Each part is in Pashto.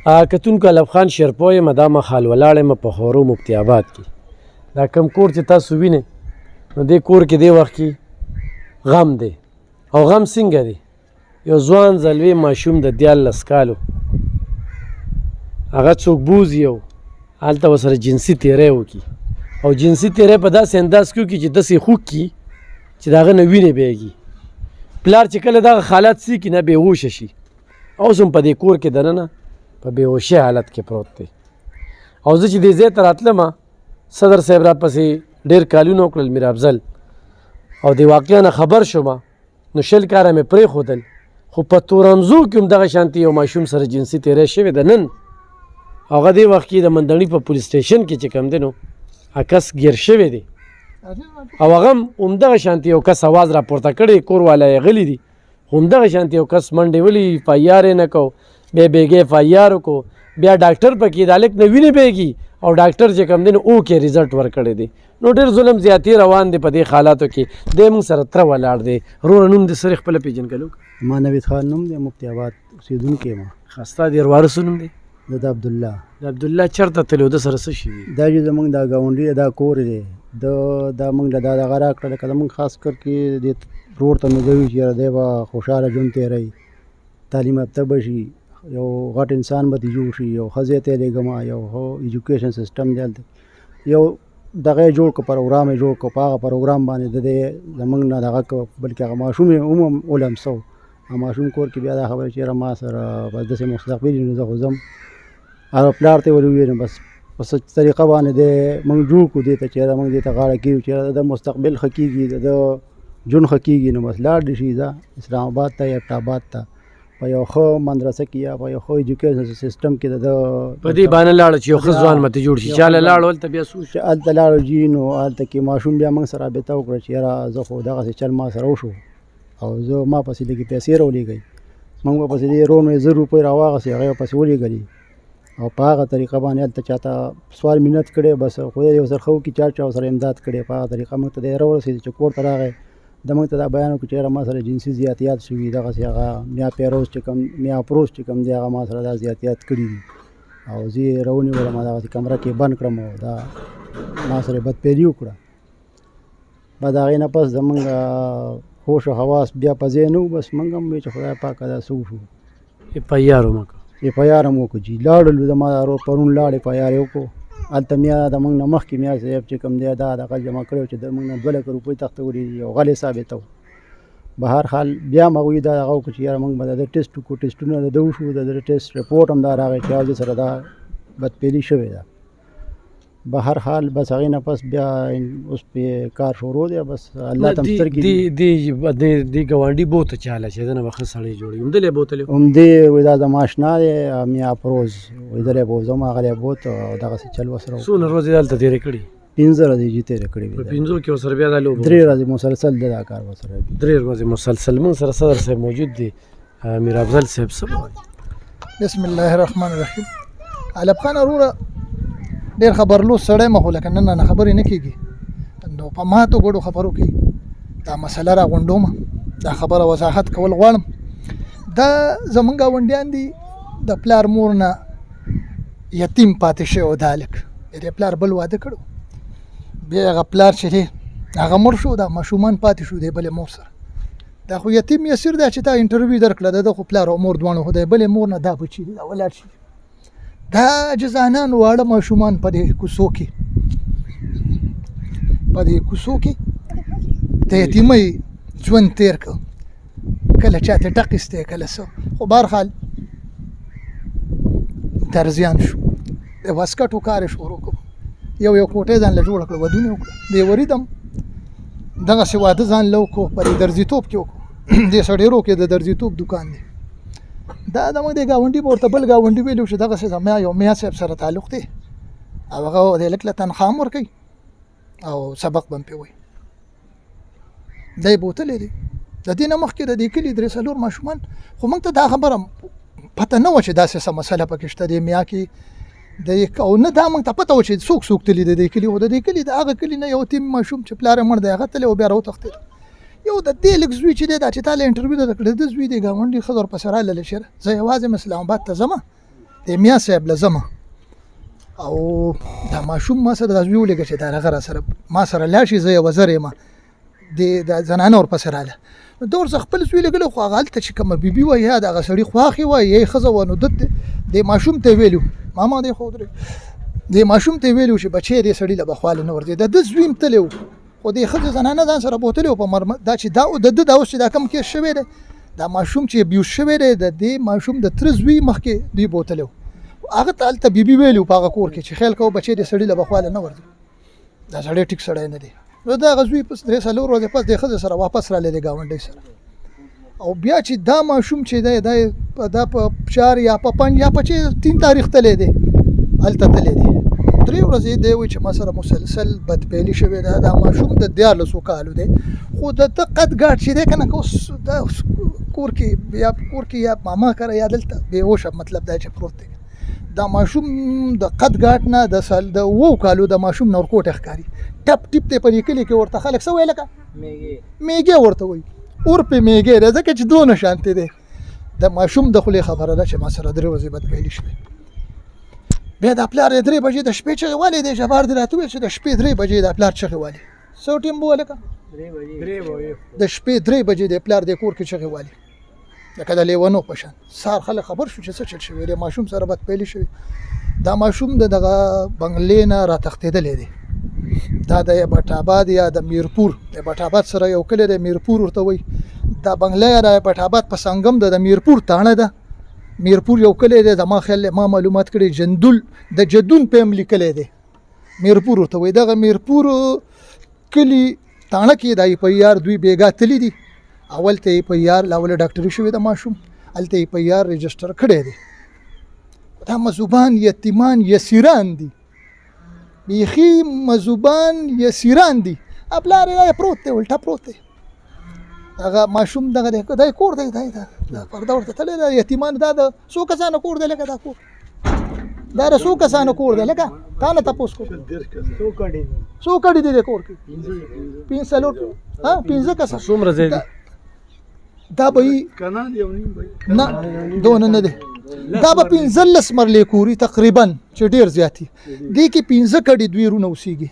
کتونکو علب خان شیرپوی یم دا مخال ولاړ یم په خورو مفتی آباد کې. دا کم کور چې تاسو وینئ نو دې کور کې دې وخت کې غم دی. او غم څنګه دی؟ یو ځوان زلوی ماشوم د 14 کالو هغه څوک بوځي او هلته ورسره جنسي تیری وکړي او جنسي تیری په داسې انداز کې وکړي چې داسې خوږ کړي چې د هغه نه وینې بهیږي. پلار چې کله دغه حالات څکي نه بېهوشه شي. اوس هم په دې کور کې دننه په بېهوشۍ حالت کې پروت دی. او زه چې دې ځای ته راتلم صدر صاحب راپسې ډېر کالونه وکړل میر افضل او د واقعه نه خبر شوم نو 20 کاله مې پرېښودل. خو په تورنزو کې هم دغه شانتې یو ماشوم سره جنسي تیری شوې ده نن. هغه دې وخت کې د مندڼي په پولیس سټیشن کې چې کوم دی نو هغه کس ګیر شوی دی او هغه هم همدغه شانتې یو کس اواز راپورته کړی کور والا یې غلي دي. خو همدغه شانتې یو کس منډې ولي اف آی آر یې نه کو بیا بیګې اف آی آر وکړو بیا ډاکټر پکې د هلک نه وینې بهیږي او ډاکټر چې کوم دی نو اوکې رزلټ ورکړی دی. نو ډېر ظلم زیاتې روان دی په دې حالاتو کې. دی موږ سره تره ولاړ دی. وروره نوم دې سره خپله پېژنګلو؟ ما نوید خان نوم دی، مفتی آباد اوسېدونکی یم. ښه ستا د وارثو نوم دی؟ د عبدالله. د عبدالله چېرته تللی و؟ ده سره څه شوي؟ دا چې زمونږ دا ګاونډي دا کور دی دا موږ له دا دغه راکړه لکه زمونږ خاص کر کې دې ورور ته نظر وي چې یاره دی به خوشحاله ژوند تېروي، تعلیم یافته به شي، یو غټ انسان به دې جوړ شي، یو ښه ځای ته یې لېږم، یو ښه ایجوکیشن سیسټم دی هلته یو دغه یې جوړ کړه پروګرام یې جوړ کړه. په هغه پروګرام باندې د دې زمونږ نه دغه کړه بلکې هغه ماشوم یې هم ولمسو. هغه ماشوم کور کې بیا دا خبره چې یاره ما سره بس داسې مستقبل نو زه خو ځم. هغه پلار ته یې ولې وویلم بس په څه طریقه باندې دی موږ جوړ کړو دې ته چې یاره موږ دې ته غاړه کېږو چې یاره د مستقبل ښه کېږي د ژوند ښه کېږي نو بس لاړ دې شي ځه اسلام آباد ته یا ابټ ته په یو ښه مدرسه کې یا په یو ښه ایجوکیشن سیسټم کې د په دې باندې لاړه چې یو ښه ځوان مته جوړ شي. چاله لاړو هلته بیا څه چې هلته لاړو جي نو هلته کې ماشوم بیا موږ سره رابطه وکړه چې یاره زه خو دغسې چل ما سره وشو او زه ما پسې لږې پیسې راولېږئ. موږ به پسې دې رور مې 1000 روپۍ راواغستې هغه یې پسې ولېږلې او په هغه طریقه باندې هلته چاته سوال منت کړی بس خدای یو سره ښه وکړي چا سره امداد کړی په هغه طریقه موږ ته دی راورسېد چې کور ته راغی د موږ ته دا بیان وکړو چې یاره ما سره جنسي زیاتیات شوي دغسې هغه میا پیروز چې کوم میا افروز چې کوم دی هغه ما سره دا زیاتیات کړي دي او زه یې راونیولم دغسې کمره کې بند کړم او دا ما سره بدپیلي وکړه. بعد هغې نه پس زمونږ هوش او حواس بیا په ځای نه وو بس موږ هم وایو چې خدای پاکه دا څه وشو. اف آی آر هم وکړه؟ اف آی آر هم وکړو جي لاړلو زما پرون لاړ اف آی آر یې وکړو. هلته میا د موږ نه مخکې میا صاحب چې کوم دی دا دغه جمع کړی و چې د موږ نه 2 لکه روپۍ تښتولي دي او غل یې ثابته و. به هر حال بیا هم هغوی دا هغه وکړو چې یاره موږ به د ده ټیسټ وکړو. ټیسټونه د ده وشو د ده ټیسټ رپورټ هم دا راغی چې د سره دا بدپیلي شوې ده. به هر حال بس هغې نه پس بیا اوس پې کار شروع دی بس الله ته هم سترګې دې ګاونډي بوته چاله چې ده نه به ښه سړی جوړوي همدلې بوتلی همدې وایي دا زما اشنا دی میا افروز وایي دلې بوځم هغه یې بوت او دغسې چل ورسره څونه ورځې دلته تېرې کړي؟ 15 ورځې جي تېرې کړې وې. په 15 کې ورسره بیا دا لوبه 3 ورځې مسلسل دی دا کار ورسره 3 ورځې مسلسل. موږ سره صدر صاحب موجود دی میر افضل صاحب څه وایي؟ بسم الله الرحمن الرحیم. علب خان وروره ډېر خبرلوس سړی مه خو لکه نن نه خبرې نه کېږي نو په ماتو ګډو خبرو کې دا مسله راغونډوم دا خبره وضاحت کول غواړم. دا زمونږ ګاونډیان دي د پلار مور نه یتیم پاتې شوی دا هلک د پلار بل واده کړو بیا هغه پلار چې دی هغه مړ شو دا ماشومان پاتې شو دی بلې مور سره. دا خو یتیم یسیر دی چې تا انټرویو درکړه د ده خو پلار او مور دواړه خو دی بلې مور نه دا بچي دي دا ولاړ شي. دا جزانان واړه ماشومان په دې کوڅو کې د یتیمۍ ژوند تېر کړ کله چاته ټقیستی کله څه خو بهرحال درزیان شو د واسکټو کار یې شروع کړو یو کوټۍ ځان له جوړه کړه ودونه یې وکړه د یې وریدم دغسې واده ځان له وکړو په دې درزیتوب کې وکړو دې سړېرو کې د درزیتوب دوکان دی. دا زموږ د ګاونډي به ورته بل ګاونډي ویلو چې دغسې زما یو میا صاحب سره تعلق دی او هغه د هلک له تنخوا هم ورکوي او سبق به هم پرې وایي. دا یې بوتلی دی. د دې نه مخکې د دې کلي 3-4 ماشومان خو موږ ته دا خبره پته نه وه چې داسې څه مسله پکې شته دې میا کې او نه دا موږ ته پته وه چې څوک تلي د دې کلي خو د دې کلي د هغه کلي نه یو یتیم ماشوم چې پلار یې مړ دی هغه تللی او بیا راوتښتېد. یو د دې لږ زوی چې دی دا چې تا له انټرویو درکړې د زوی دی ګاونډي ښځه ورپسې راغللی شېره زه یوازې یم اسلام آباد ته ځمه د میا صاحب لزمه او دا ماشوم ما سره د زوی ولګه چې دا هغه را سره ما سره لاشي زه یو وزر یم د زنانه ور پسې راله نو دور زه خپل زوی لګله خو هغه هلته چې کومه بیبي وه یا دغه سړي خواښې وه یا یې ښځه وه نو د ماشوم ته یې ویلي ماما دی خو د ماشوم ته یې ویلي چې بچی دې سړي له به خواله نه ورځي د ده زوی هم تللی و خو دې ښځې زنانه ځان سره بوتلی و په دا چې د ده دا اوس چې دا کوم کیس شوی دی دا ماشوم چې ابیوز شوی دی د دې ماشوم د تره زوی مخکې دوی بوتلی و هغه ته هلته بیبي ویلي و په هغه کور کې چې خیال کوه بچی دې سړي له به خواله نه ورځي دا سړی ټیک سړی نه دی نو د هغه زوی پس 3 ورځې پس دې ښځې سره واپس رالی دی ګاونډۍ سره او بیا چې دا ماشوم چې دی دا په 4 یا په 5 یا په 3 تاریخ تللی دی هلته تللی دی 3 ورځې دی وایي چې ما سره مسلسل بدپیلي شوې ده دا ماشوم د 14 کالو دی خو د ده قد ګاډ چې دی که نه که اوس دا کور کې یا ماما کره یا دلته بېهوشه مطلب دا چې پروت دی دا ماشوم د قد ګاټ نه د 7 کالو د ماشوم نه ورکوټه ښکاري ټپ ټپ ته په دې کلي کې ورته خلک څه وایي لکه میږی ورته وایي ورپې میږی دی ځکه چې دونه شانتې دی د ماشوم د خولې خبره ده چې ما سره 3 ورځې بدپیلي شوې بیا د پلار 3 بجې د شپې چغې والې دی جبار دې راته وویل چې د شپې 3 بجې د پلار چغې والې څو ټیم به ولکه 3 د شپې 3 بجې د پلار د کور کې چغې والې لکه د لیونو په شان سهار خلک خبر شو چې څه چل شوی دی ماشوم سره بدپیلي شوی دا ماشوم د دغه بنګلې نه راتښتېدلی دی دا د بټ آباد یا د میرپور د بټ آباد سره یو کلی دی میرپور ورته وایي دا بنګله یا د بټ آباد په سنګم د میرپور تاڼه ده میرپور یو کلی دی زما خیال ما معلومات کړي جندول د جدون په هم لیکلی دی میرپور ورته وایي دغه میرپور کلي تاڼه کې د په یار دوی بیګا تللی دي اول ته په یار لاول ډاکټري شوی د ماشوم هلته په یار رجسټر کړی دی دا مذوبان یتیمان یسیران دي بیخي مذوبان یسیران دي پلار یې پروت دی الټا پروت دی هغه ماشوم دغه دی کور دی دا پرده ورته تللی ده یتیمان دا د څو کسانو کور دی لکه دا کور دا د څو کسانو کور دی لکه تا نه تپوس کو څو کډې دي د کور کې 5 کسه څومره ځای دی دا به نه دونه نه دی دا به 15 مرلې کوري تقریبا چې ډېر زیاتي دې کې 15 کډې دوی رونه اوسېږي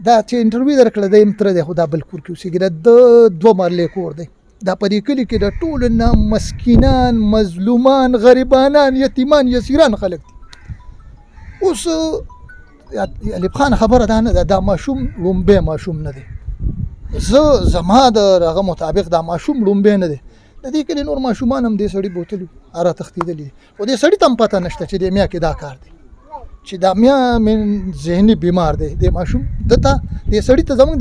دا چې انټرویو درکړه د یم تره دی خو دا بل کور کې اوسېږي د 2 مرلې کور دی دا په دې کلي کې د ټولو نه مسکینان مظلومان غریبانان یتیمان یسیران خلک دي اوس الف خان خبره دا نه ده دا ماشوم لومبی ماشوم نه دی زما د هغه مطابق دا ماشوم لومبی نه دی د دې کلي نور ماشومان هم دې سړي بوتلي را تښتېدلي خو دې سړي ته هم پته نشته چې دې میا کې دا کار دی چې دا میا من ذهني بیمار دی د ماشوم دته دې سړي ته زموږ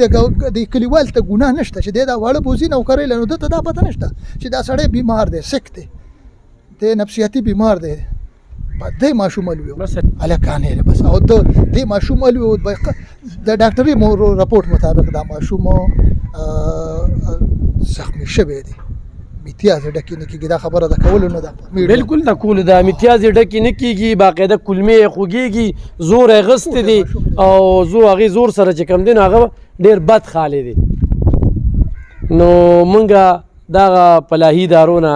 د کلیوال ته ګناه نشته چې دې دا واړه بوزي نوکرۍ لري نو دته دا پته نشته چې دا سړی بیمار دی سک دی د نفسیاتي بیمار دی دې ماشوم الوي الکانې بس او دې ماشوم الوي د ډاکټري رپورټ مطابق دا ماشوم زخمی شوی دی امتیاز ډکې نه کېږي دا خبره د کولو نه ده بالکل د کولو د امتیاز ډکې نه کېږي باقاعده کلمې یې خوږېږي زور یې اغوستی دی او هغې زور سره چې کوم دی نو هغه ډېر بد خالی دی نو موږ دغه فلاحي ادارو نه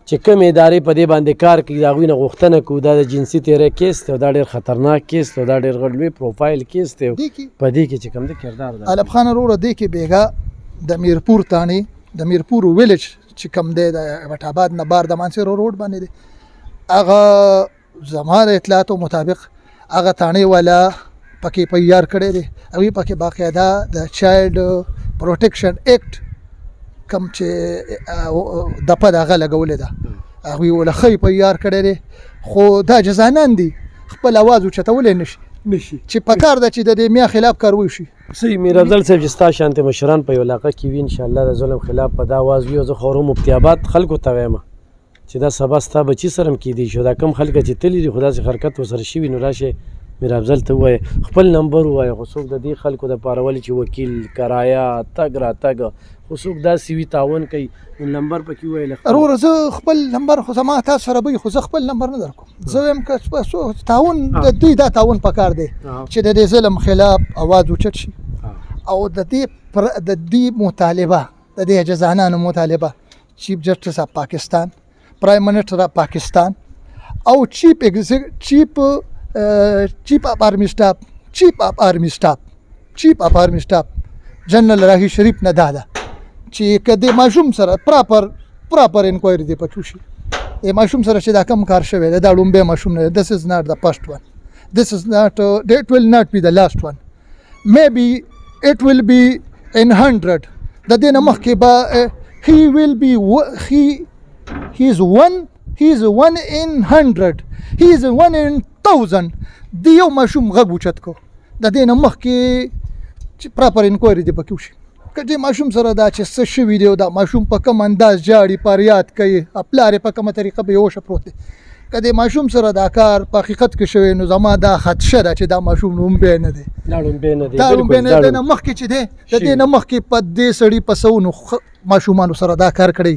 چې کوم ادارې په دې باندې کار کوي د هغوی نه غوښتنه کوو دا د جنسي تیری کیس دی او دا ډېر خطرناک کیس دی او دا ډېر لوی پروفایل کیس دی په دې کې چې کوم دی کردار دی الف خان وروره دې کې بیګا د میرپور تاڼې د میرپور ویلج چې کوم دی د بټ آباد نه بار د مانسیر روډ باندې دی هغه زما د اطلاعاتو مطابق هغه تاڼې والا پکې په یار کړی دی هغوی پکې باقاعده د چایلډ پروټیکشن ایکټ کم چې دپه د هغه لګولې ده هغوی وله ښه په یار کړی دی خو دا جزانان دي خپل اواز اوچتولی نشي چې په کار ده چې د دې میا خلاف کاروی شي صحیح میر افضل صاحب چې ستا شانتې مشران په یو علاقه کې وي انشاءالله د ظلم خلاف په دا آواز وي او زه خو مفتي آباد خلکو ته وایم چې دا سبا ستا بچي سره هم کیدی شو دا کم خلک چې تللي دي خو داسې حرکت ورسره شوي نو راشئ میر افضل ته ووایه خپل نمبر ووایه خو څوک د دې خلکو دپاره ولې چې وکیل کرایه تګ راتګ خو څوک داسې وي تعاون کوي نو نمبر پکې ووایه وروره زه خپل نمبر خو زما تاسو سره به خو زه خپل نمبر نه درکوم زه وایم که تعاون د دوی دا تعاون پکار دی چې د دې ظلم خلاف اواز اوچت شي او د دې مطالبه د دې جزانانو مطالبه چیف جسټس اف پاکستان پرایم منسټر اف پاکستان او چیف اف آرمی سټاف جنرال راهي شریف نه دا ده چې که د ماشوم سره پراپر انکوایري دی پکې وشي د ماشوم سره چې دا کم کار شوی دی دا لومبی ماشوم نه this is not the first one this is not it will not be the last one maybe it will be in 100 د دې نه مخکې به he is one in 100 he is one in 1000 د یو ماشوم غږ اوچت کو د دې نه مخکې چې پراپر انکوایري دی پکې وشي که دې ماشوم سره دا چې څه شوي دی او دا ماشوم په کوم انداز جاړي فریاد کوي پلار یې په کومه طریقه بېهوشه پروت دی که دې ماشوم سره دا کار په حقیقت کې شوی نو زما دا خدشه ده چې دا ماشوم لومبی نه دی دا لومبی نه نه مخکې چې دی د دې نه مخکې په دې سړي په سونو ماشومانو سره دا کار کړی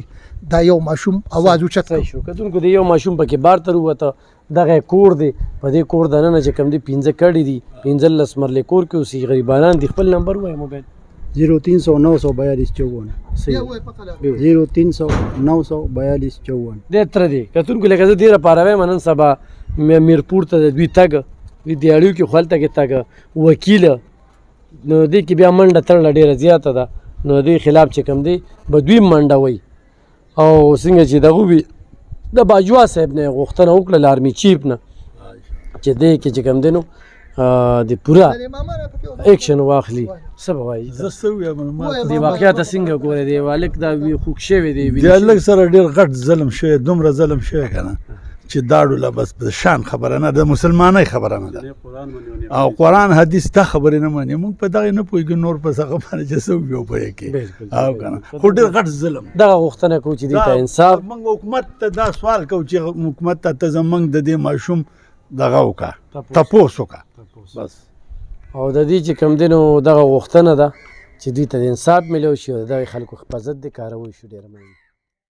دا یو ماشوم اواز اوچت شو کتونکو د یو ماشوم پکې بار تر ووته دغه کور دی په دې کور دننه چې کوم دی 15 کړي دي 15 مرلې کور کې اوسي غریبانان دي خپل نمبر وایي موبایل 0300 942 دې تر دې کتونکو لکه زه ډېره پاره وایم نن سبا میرپور ته د دوی تګ دوی دیاړیو کې خلته کې تګ وکیل نو دې کې بیا منډه تړله ډېره زیاته ده نو دې خلاف چې کوم دی به دوی منډه وایي او څنګه چې دغه وي د باجوا صاحب نه غوښتنه وکړه له آرمي چیف نه چې دې کې چې کوم دی نو د پوره اکشن واخلي څه به وایي زه څه ووایم دې واقعیت څنګه ګورې دی والک دا خوږ شوی دی د هلک سره ډېر غټ ظلم شوی دومره ظلم شوی که نه چې داړو له بس د شان خبره نه د مسلمانۍ خبره نه ده او قرآن حدیث دا خبرې نه مني موږ په دغې نه پوهېږو نور په هغه باندې چې څه وي پوهې کې او که نه خو ډېر غټ ظلم دغه غوښتنه کوو چې دې ته انصاف موږ حکومت ته دا سوال کوو چې حکومت ته زموږ د دې ماشوم دغه وکړه تپوس وکړه بس او د دې چې کوم دی نو دغه غوښتنه ده چې دوی ته د انصاف میلاو شي او د دغې خلکو حفاظت دې کاروی شو ډېره مهمه